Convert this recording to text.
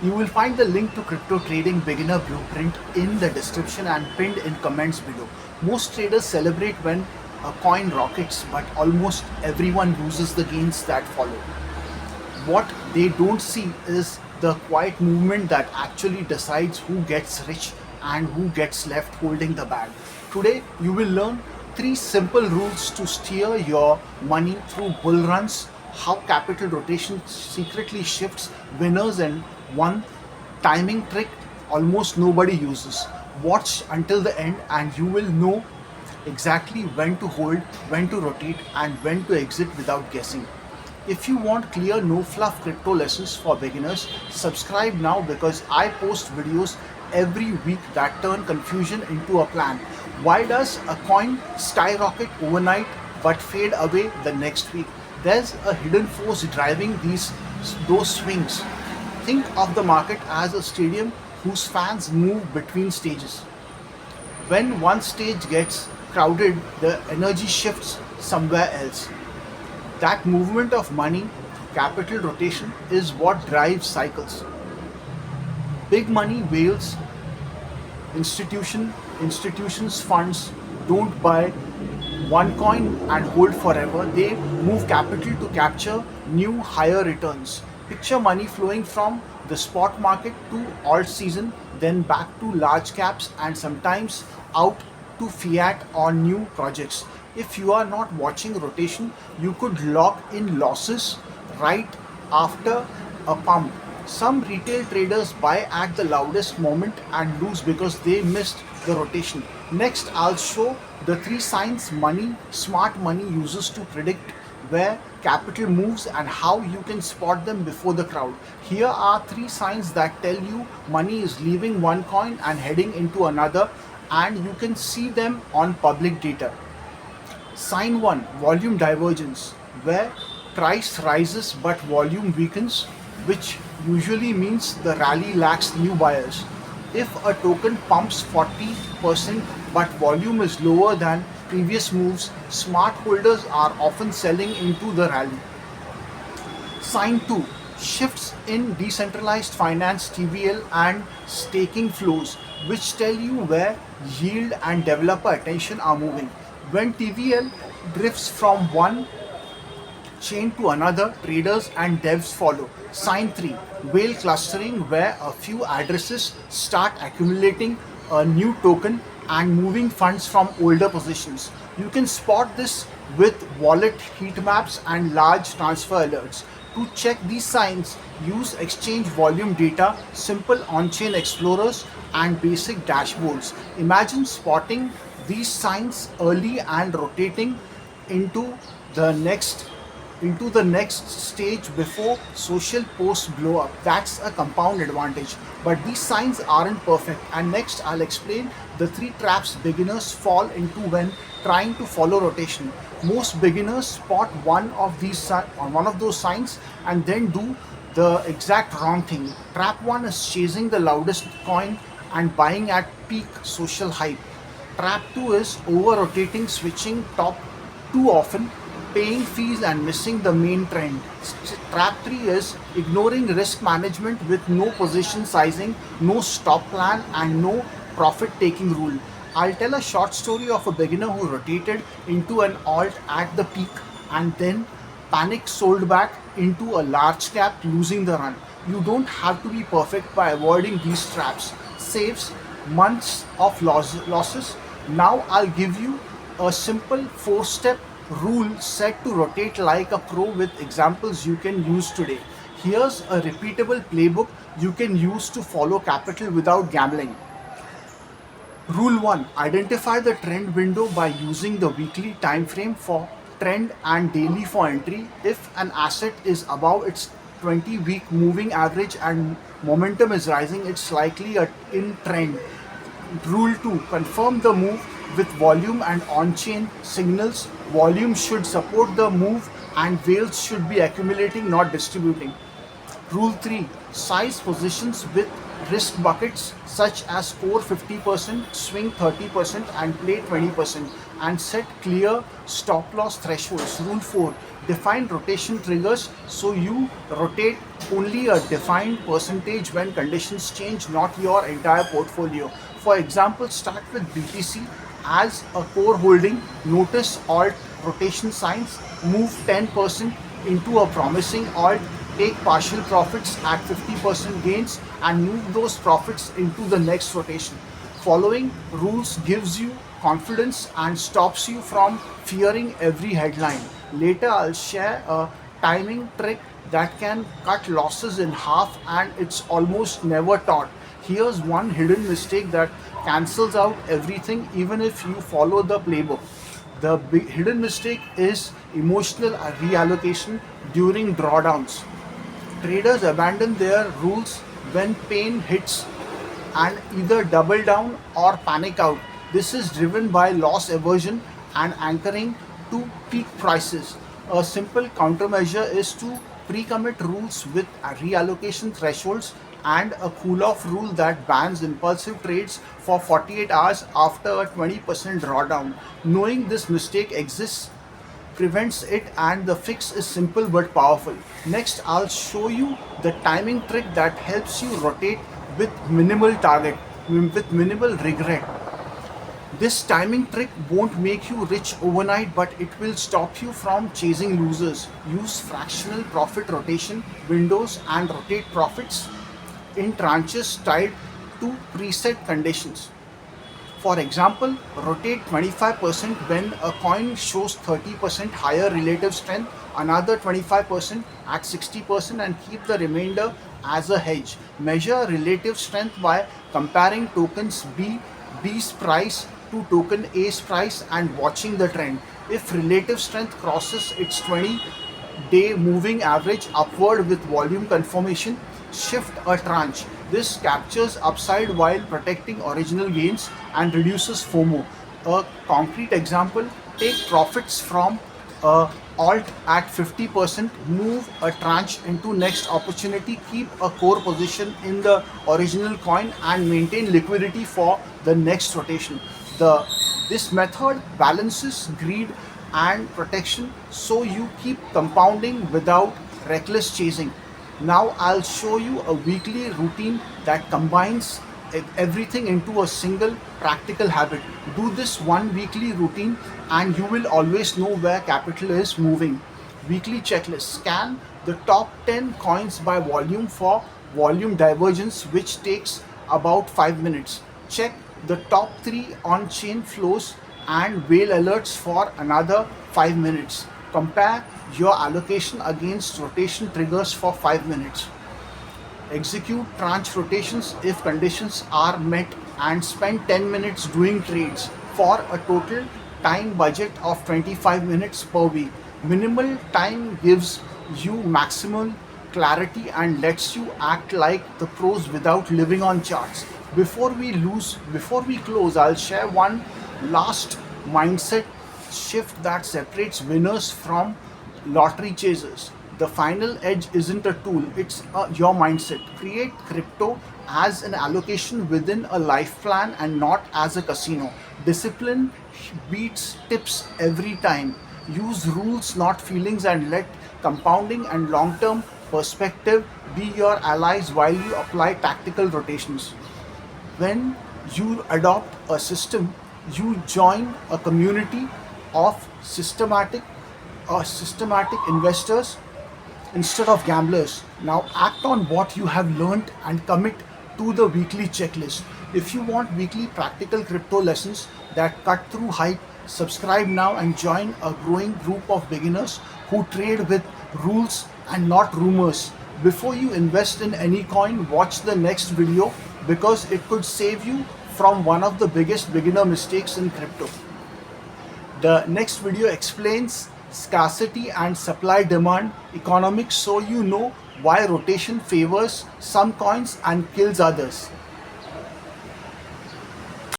You will find the link to crypto trading beginner blueprint in the description and pinned in comments below. Most traders celebrate when a coin rockets, but almost everyone loses the gains that follow. What they don't see is the quiet movement that actually decides who gets rich and who gets left holding the bag. Today, you will learn three simple rules to steer your money through bull runs, how capital rotation secretly shifts winners, and one timing trick almost nobody uses. Watch until the end, and you will know exactly when to hold, when to rotate, and when to exit without guessing. If you want clear, no fluff crypto lessons for beginners, subscribe now because I post videos every week that turn confusion into a plan. Why does a coin skyrocket overnight but fade away the next week? There's a hidden force driving those swings. Think of the market as a stadium whose fans move between stages. When one stage gets crowded, the energy shifts somewhere else. That movement of money, capital rotation, is what drives cycles. Big money whales, institutions, funds don't buy one coin and hold forever. They move capital to capture new higher returns. Picture money flowing from the spot market to alt season, then back to large caps, and sometimes out to fiat or new projects. If you are not watching rotation, you could lock in losses right after a pump. Some retail traders buy at the loudest moment and lose because they missed the rotation. Next, I'll show the three signs smart money uses to predict where capital moves and how you can spot them before the crowd. Here are three signs that tell you money is leaving one coin and heading into another, and you can see them on public data. Sign 1, volume divergence, where price rises but volume weakens, which usually means the rally lacks new buyers. If a token pumps 40% but volume is lower than previous moves, smart holders are often selling into the rally. Sign 2, shifts in decentralized finance TVL and staking flows, which tell you where yield and developer attention are moving. When TVL drifts from one chain to another, traders and devs follow. Sign 3, whale clustering, where a few addresses start accumulating a new token and moving funds from older positions. You can spot this with wallet heat maps and large transfer alerts. To check these signs, use exchange volume data, simple on-chain explorers, and basic dashboards. Imagine spotting these signs early and rotating into the next stage before social posts blow up. That's a compound advantage. But these signs aren't perfect. And next, I'll explain the three traps beginners fall into when trying to follow rotation. Most beginners spot one of those signs and then do the exact wrong thing. Trap 1 is chasing the loudest coin and buying at peak social hype. Trap 2 is over rotating, switching top too often, paying fees and missing the main trend. Trap 3 is ignoring risk management with no position sizing, no stop plan, and no profit taking rule. I'll tell a short story of a beginner who rotated into an alt at the peak and then panic sold back into a large cap, losing the run. You don't have to be perfect by avoiding these traps. Saves months of losses. Now I'll give you a simple 4-step rule set to rotate like a pro with examples you can use today. Here's a repeatable playbook you can use to follow capital without gambling. Rule 1, identify the trend window by using the weekly time frame for trend and daily for entry. If an asset is above its 20-week moving average and momentum is rising, it's likely in trend. Rule 2, confirm the move with volume and on-chain signals. Volume should support the move and whales should be accumulating, not distributing. Rule 3, size positions with risk buckets such as core 50%, swing 30%, and play 20%, and set clear stop loss thresholds. Rule 4. Define rotation triggers so you rotate only a defined percentage when conditions change, not your entire portfolio. For example, start with BTC as a core holding, notice alt rotation signs, move 10% into a promising alt, take partial profits at 50% gains, and move those profits into the next rotation. Following rules gives you confidence and stops you from fearing every headline. Later, I'll share a timing trick that can cut losses in half, and it's almost never taught. Here's one hidden mistake that cancels out everything even if you follow the playbook. The big hidden mistake is emotional reallocation during drawdowns. Traders abandon their rules when pain hits and either double down or panic out. This is driven by loss aversion and anchoring to peak prices. A simple countermeasure is to pre-commit rules with reallocation thresholds and a cool-off rule that bans impulsive trades for 48 hours after a 20% drawdown. Knowing this mistake exists prevents it, and the fix is simple but powerful. Next, I'll show you the timing trick that helps you rotate with minimal target, with minimal regret. This timing trick won't make you rich overnight, but it will stop you from chasing losers. Use fractional profit rotation windows and rotate profits in tranches tied to preset conditions. For example, rotate 25% when a coin shows 30% higher relative strength, another 25% at 60%, and keep the remainder as a hedge. Measure relative strength by comparing tokens B's price to token A's price and watching the trend. If relative strength crosses its 20-day moving average upward with volume confirmation, shift a tranche. This captures upside while protecting original gains and reduces FOMO. A concrete example, take profits from a alt at 50%, move a tranche into next opportunity, keep a core position in the original coin, and maintain liquidity for the next rotation. This method balances greed and protection, so you keep compounding without reckless chasing. Now I'll show you a weekly routine that combines everything into a single practical habit. Do this one weekly routine and you will always know where capital is moving. Weekly checklist. Scan the top 10 coins by volume for volume divergence, which takes about 5 minutes. Check the top 3 on-chain flows and whale alerts for another 5 minutes. Compare your allocation against rotation triggers for 5 minutes. Execute tranche rotations if conditions are met, and spend 10 minutes doing trades for a total time budget of 25 minutes per week. Minimal time gives you maximum clarity and lets you act like the pros without living on charts. Before we close, I'll share one last mindset shift that separates winners from lottery chasers. The final edge isn't a tool, it's your mindset. Create crypto as an allocation within a life plan and not as a casino. Discipline beats tips every time. Use rules, not feelings, and let compounding and long-term perspective be your allies while you apply tactical rotations. When you adopt a system, you join a community of systematic investors instead of gamblers. Now act on what you have learned and commit to the weekly checklist. If you want weekly practical crypto lessons that cut through hype, subscribe now and join a growing group of beginners who trade with rules and not rumors. Before you invest in any coin, watch the next video because it could save you from one of the biggest beginner mistakes in crypto. The next video explains scarcity and supply demand economics so you know why rotation favors some coins and kills others.